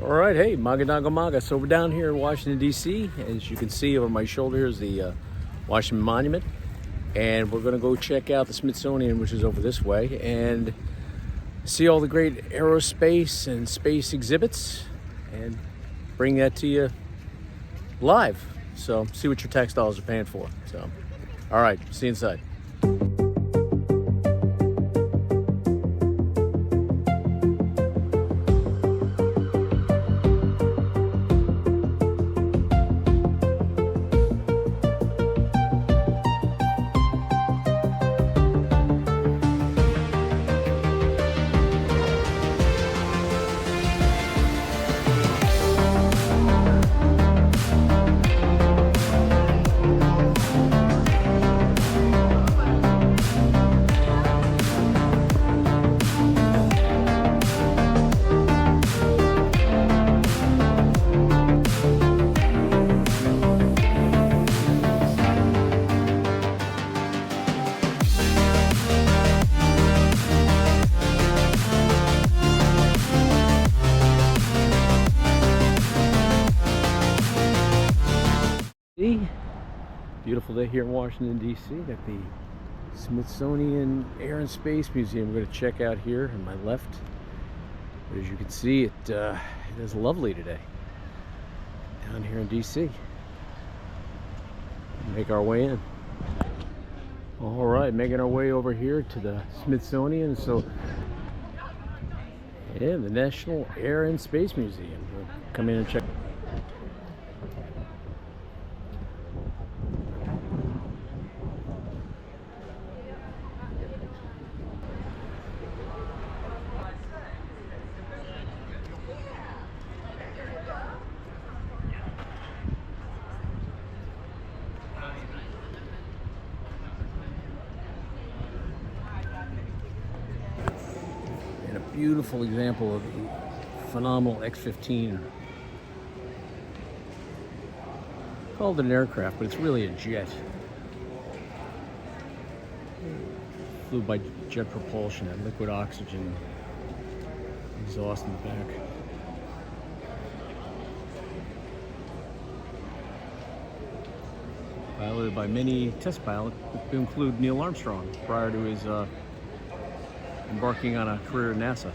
All right, hey, Maga Naga Maga. So we're down here in Washington, D.C. As you can see over my shoulder here is the Washington Monument. And we're going to go check out the Smithsonian, which is over this way, and see all the great aerospace and space exhibits and bring that to you live. So see what your tax dollars are paying for. So, all right, see you inside. Beautiful day here in Washington, D.C. Got the Smithsonian Air and Space Museum we're going to check out here on my left. But as you can see, it is lovely today down here in D.C. Make our way in. All right, making our way over here to the Smithsonian. So, yeah, the National Air and Space Museum. We'll come in and check. Beautiful example of the phenomenal X-15. Called an aircraft, but it's really a jet. Flew by jet propulsion and liquid oxygen exhaust in the back. Piloted by many test pilots, to include Neil Armstrong prior to his embarking on a career at NASA.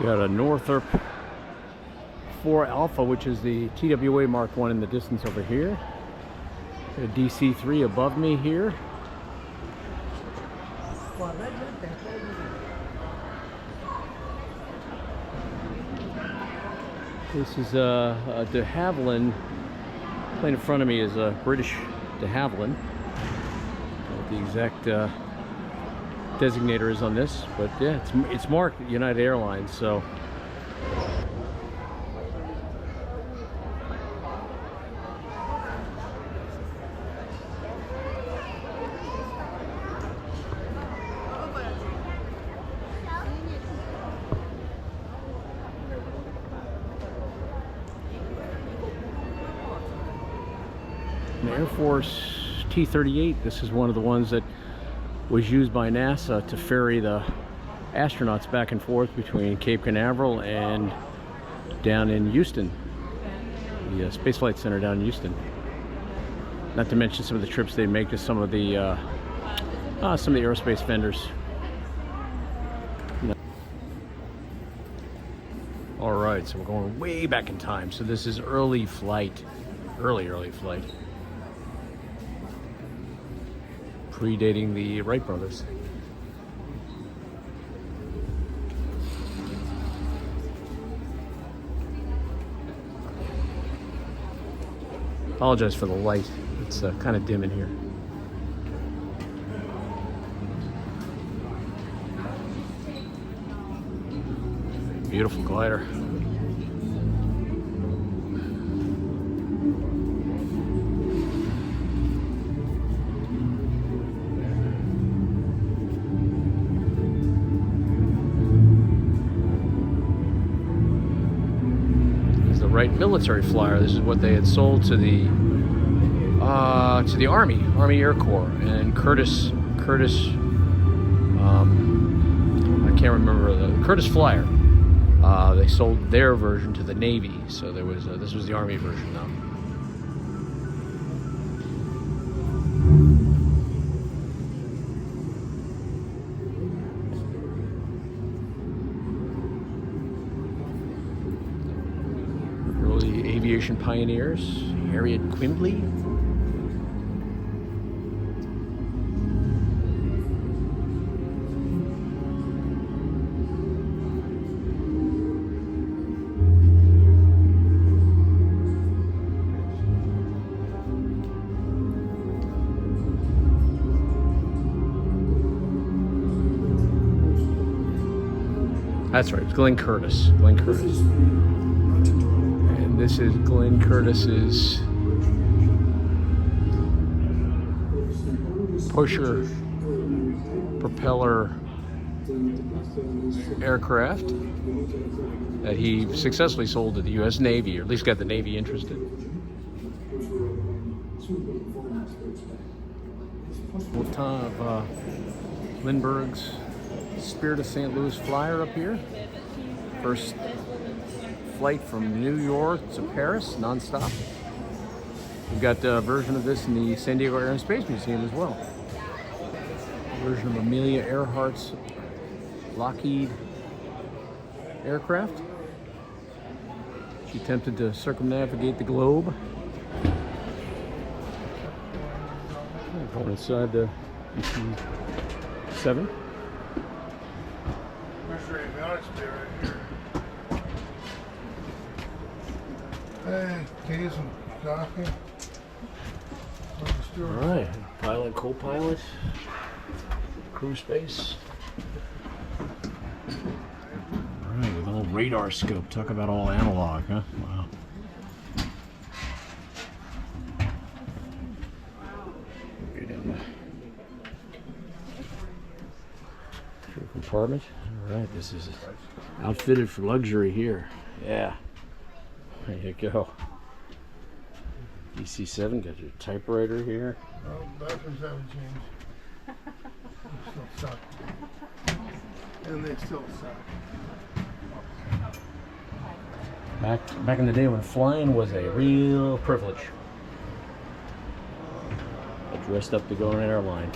Got a Northrop 4 Alpha, which is the TWA Mark 1 in the distance over here. Got a DC-3 above me here. This is a de Havilland. Plane in front of me is a British de Havilland. The exact designator is on this, but yeah, it's marked United Airlines. So an Air Force T-38. This is one of the ones that was used by NASA to ferry the astronauts back and forth between Cape Canaveral and down in Houston, the Space Flight Center down in Houston. Not to mention some of the trips they make to some of the aerospace vendors. All right, so we're going way back in time. So this is early flight, early flight. Predating the Wright brothers. Apologize for the light. It's kind of dim in here. Beautiful glider. Wright military flyer. This is what they had sold to the Army Air Corps, and Curtis. I can't remember the Curtiss Flyer. They sold their version to the Navy, so there was this was the Army version though. Early aviation pioneers, Harriet Quimbley. That's right, it's Glenn Curtiss. Glenn Curtiss. And this is Glenn Curtiss's pusher propeller aircraft that he successfully sold to the U.S. Navy, or at least got the Navy interested. Well, Tom Lindbergh's Spirit of St. Louis Flyer up here. First flight from New York to Paris, non-stop. We've got a version of this in the San Diego Air and Space Museum as well. A version of Amelia Earhart's Lockheed aircraft. She attempted to circumnavigate the globe. Going inside the DC-7. Hey, keys and coffee. All right, pilot, co-pilot, crew space. All right, with a little radar scope. Talk about all analog, huh? Wow. Get in the crew compartment. All right, this is outfitted for luxury here. Yeah. There you go. DC-7, got your typewriter here. Oh, bathrooms haven't changed. They still suck. And they still suck. Back in the day when flying was a real privilege. I dressed up to go on an airline.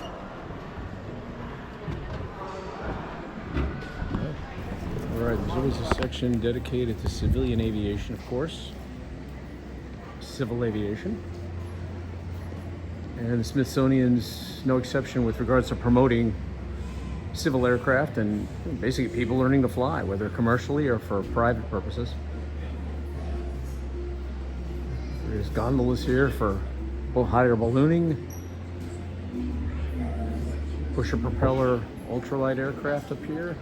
Alright, there's always a section dedicated to civilian aviation, of course. Civil aviation. And the Smithsonian's no exception with regards to promoting civil aircraft and basically people learning to fly, whether commercially or for private purposes. There's gondolas here for hot air ballooning, pusher propeller ultralight aircraft up here.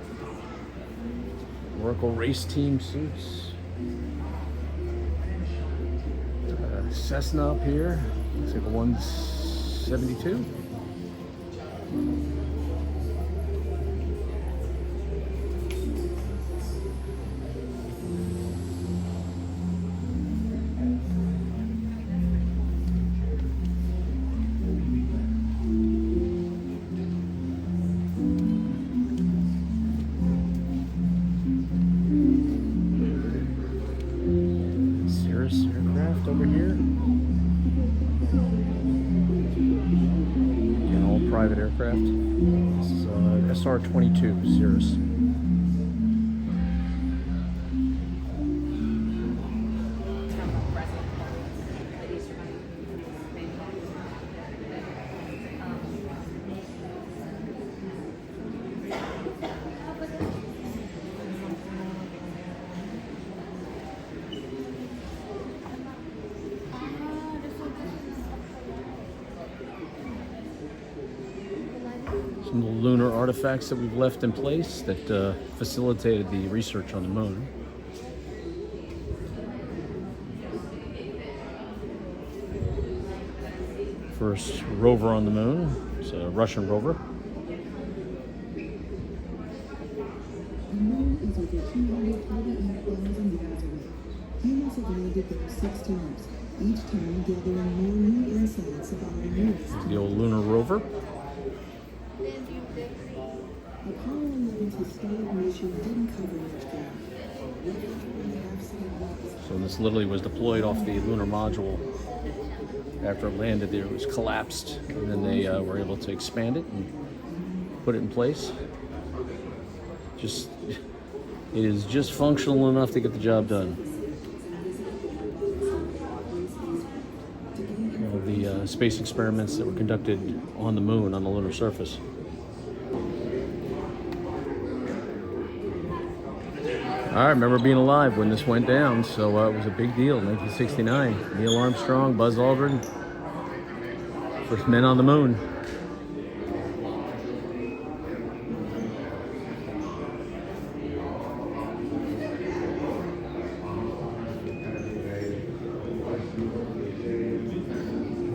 Oracle race team suits. Cessna up here. Looks like a 172. Over here. Again, all private aircraft. This is SR-22 Cirrus. Some of the lunar artifacts that we've left in place that facilitated the research on the moon. First rover on the moon. It's a Russian rover. The moon is over 248,000 miles away. Humans have landed there 6 times, each time gathering more new insights about our newest. The old lunar rover. Apollo 11's sustained mission didn't cover much ground. So this literally was deployed off the lunar module. After it landed there, it was collapsed, and then they were able to expand it and put it in place. It is just functional enough to get the job done. The space experiments that were conducted on the moon, on the lunar surface. I remember being alive when this went down, so it was a big deal. 1969, Neil Armstrong, Buzz Aldrin, first men on the moon.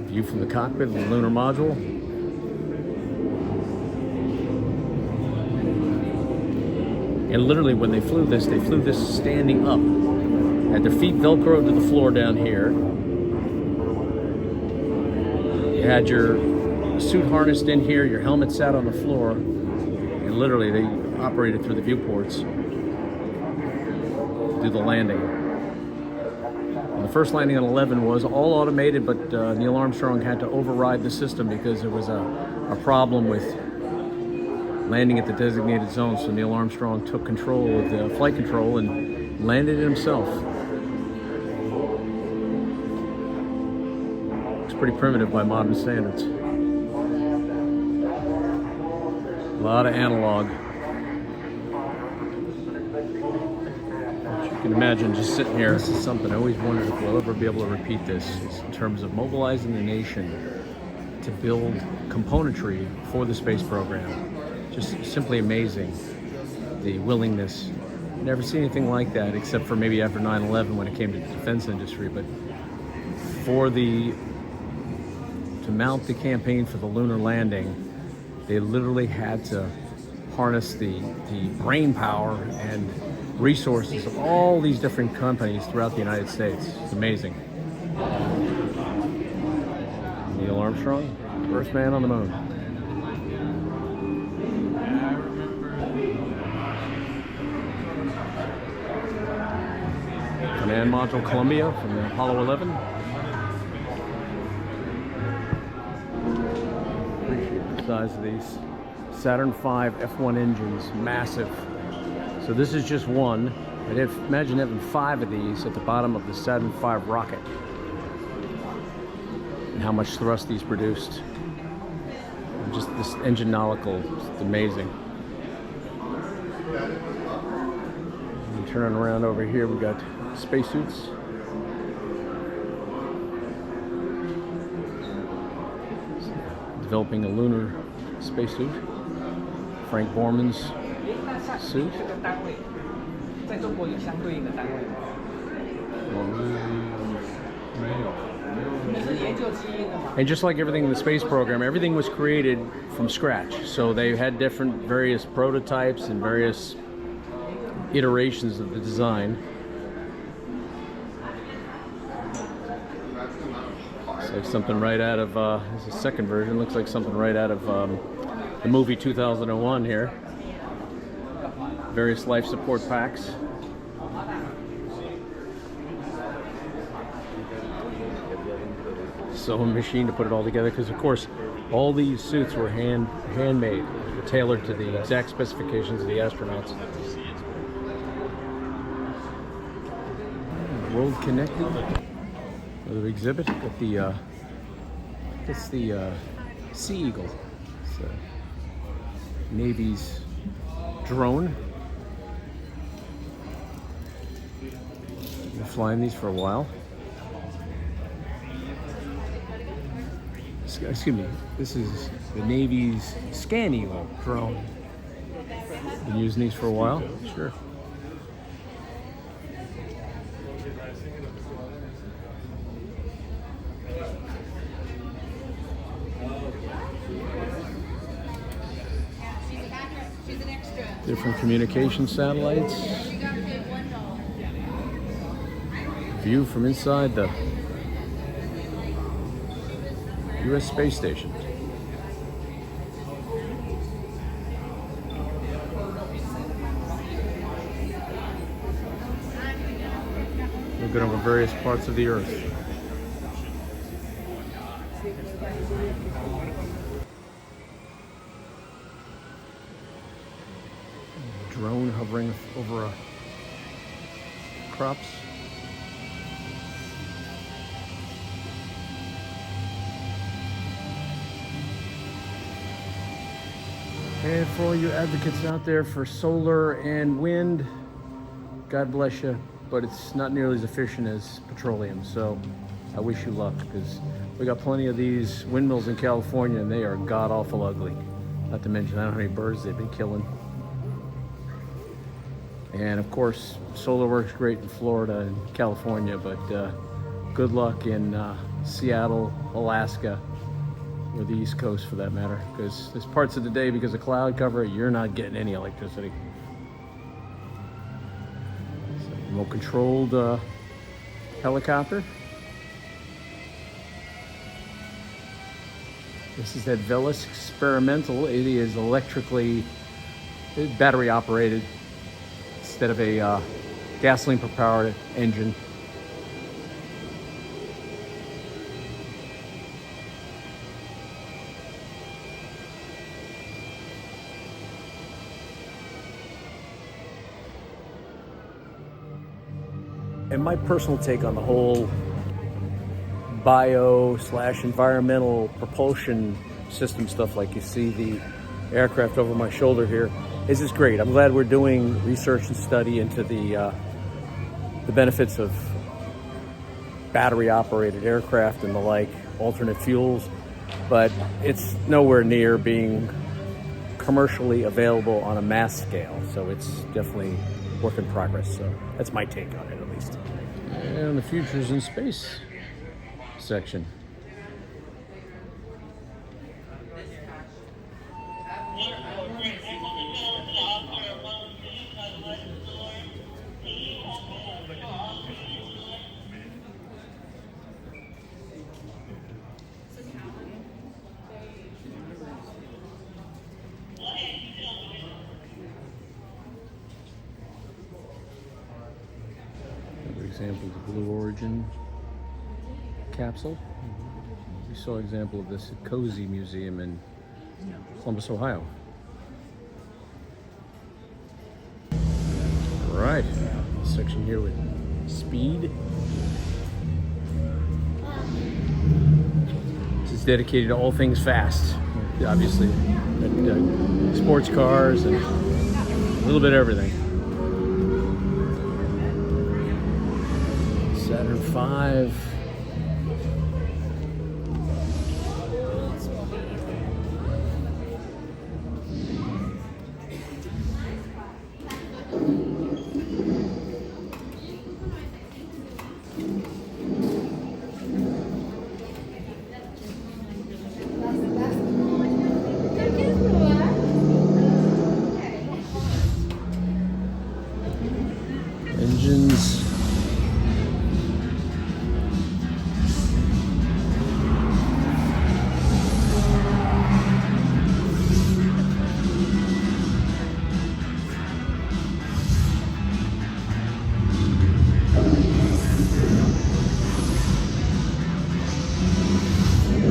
View from the cockpit of the lunar module. And literally when they flew this standing up. Had their feet velcroed to the floor down here. You had your suit harnessed in here, your helmet sat on the floor, and literally they operated through the viewports to do the landing. And the first landing on 11 was all automated, but Neil Armstrong had to override the system because there was a problem with landing at the designated zone, so Neil Armstrong took control of the flight control and landed it himself. It's pretty primitive by modern standards. A lot of analog. But you can imagine just sitting here, this is something I always wondered if we'll ever be able to repeat this in terms of mobilizing the nation to build componentry for the space program. Just simply amazing, the willingness. Never seen anything like that except for maybe after 9/11 when it came to the defense industry. But to mount the campaign for the lunar landing, they literally had to harness the brain power and resources of all these different companies throughout the United States. It's amazing. Neil Armstrong, first man on the moon. Command Module Columbia from the Apollo 11. Appreciate the size of these Saturn V F1 engines, massive. So this is just one. Imagine having 5 of these at the bottom of the Saturn V rocket. And how much thrust these produced. And just this engine nautical, it's amazing. And turning around over here, we got spacesuits. Developing a lunar spacesuit. Frank Borman's suit. And just like everything in the space program, everything was created from scratch. So they had various prototypes and various iterations of the design. Looks like something right out of, this is the second version, looks like something right out of the movie 2001 here. Various life support packs. Sewing machine to put it all together, because of course all these suits were handmade, tailored to the exact specifications of the astronauts. World Connected. Another exhibit. Got the it's the Sea Eagle. It's Navy's drone. Been flying these for a while. Excuse me, this is the Navy's Scan Eagle drone. Been using these for a while, sure. Different communication satellites. View from inside the U.S. Space Station. looking over various parts of the Earth. Drone hovering over crops. And for all you advocates out there for solar and wind, God bless you, but it's not nearly as efficient as petroleum. So I wish you luck, because we got plenty of these windmills in California and they are god awful ugly. Not to mention I don't know how many birds they've been killing. And of course, solar works great in Florida and California, but good luck in Seattle, Alaska, or the East Coast for that matter, because there's parts of the day, because of cloud cover, you're not getting any electricity. So, remote controlled helicopter. This is that Velis Experimental. It is electrically, battery operated instead of a gasoline powered engine. And my personal take on the whole bio/environmental propulsion system stuff, like you see the aircraft over my shoulder here, is just great. I'm glad we're doing research and study into the benefits of battery operated aircraft and the like, alternate fuels, but it's nowhere near being commercially available on a mass scale. So it's definitely work in progress. So that's my take on it, at least. And the Futures in Space section. Example of the Blue Origin capsule. We saw an example of this at Cozy Museum in Columbus, Ohio. All right, section here with speed. This is dedicated to all things fast. Obviously, sports cars and a little bit of everything. Saturn V. Engines.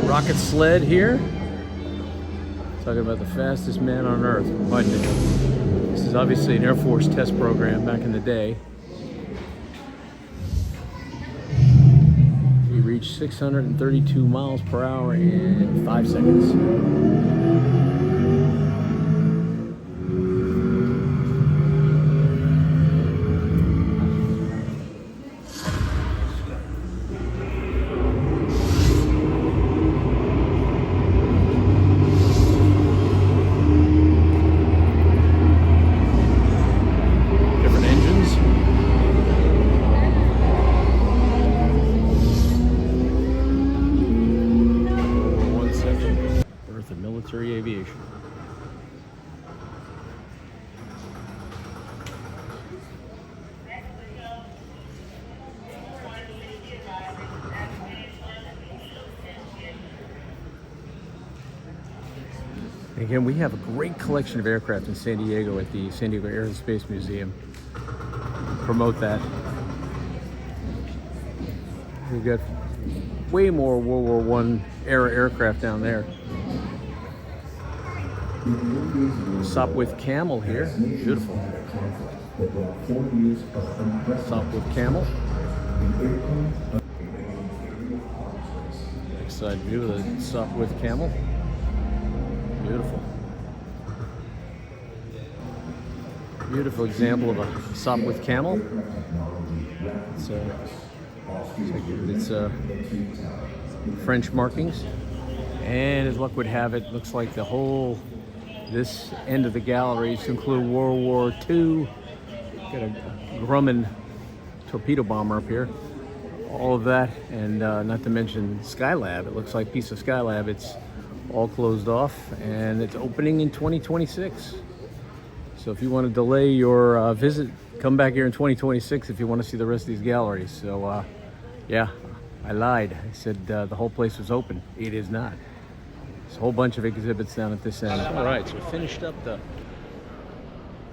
Rocket sled here. Talking about the fastest man on Earth, Mud. This is obviously an Air Force test program back in the day. He reached 632 miles per hour in 5 seconds. Military aviation. Again, we have a great collection of aircraft in San Diego at the San Diego Air and Space Museum. Promote that. We've got way more World War I era aircraft down there. Sopwith Camel here, beautiful. Sopwith Camel. Next side view of the Sopwith Camel. Beautiful. Beautiful example of a Sopwith Camel. It's French markings, and as luck would have it, looks like this end of the gallery is to include World War II. Got a Grumman torpedo bomber up here. All of that, and not to mention Skylab. It looks like a piece of Skylab. It's all closed off, and it's opening in 2026. So if you want to delay your visit, come back here in 2026 if you want to see the rest of these galleries. So yeah, I lied. I said the whole place was open. It is not. There's a whole bunch of exhibits down at this end. All right, so we finished up the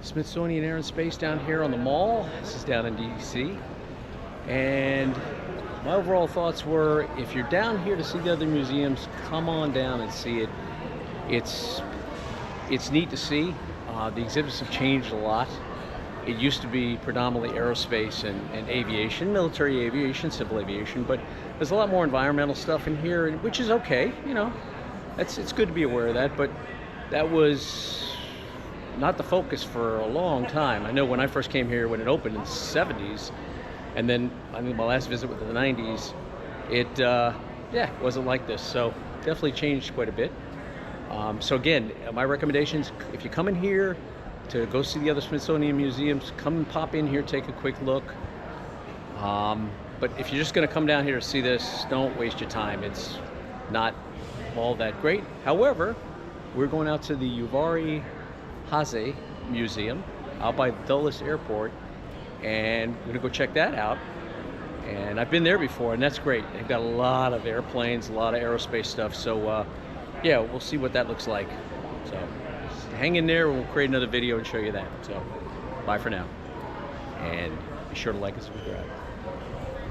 Smithsonian Air and Space down here on the mall. This is down in DC. And my overall thoughts were, if you're down here to see the other museums, come on down and see it. It's neat to see. The exhibits have changed a lot. It used to be predominantly aerospace and aviation, military aviation, civil aviation, but there's a lot more environmental stuff in here, which is okay, you know. It's good to be aware of that, but that was not the focus for a long time. I know when I first came here, when it opened in the 70s, and then I mean my last visit was in the 90s, it wasn't like this. So definitely changed quite a bit. So again, my recommendations, if you come in here to go see the other Smithsonian museums, come and pop in here, take a quick look. But if you're just gonna come down here to see this, don't waste your time. It's not all that great. However, we're going out to the Uvari Haze Museum out by Dulles Airport, and we're gonna go check that out. And I've been there before, and that's great. They've got a lot of airplanes, a lot of aerospace stuff. So yeah, we'll see what that looks like. So hang in there, we'll create another video and show you that. So bye for now, and be sure to like and subscribe.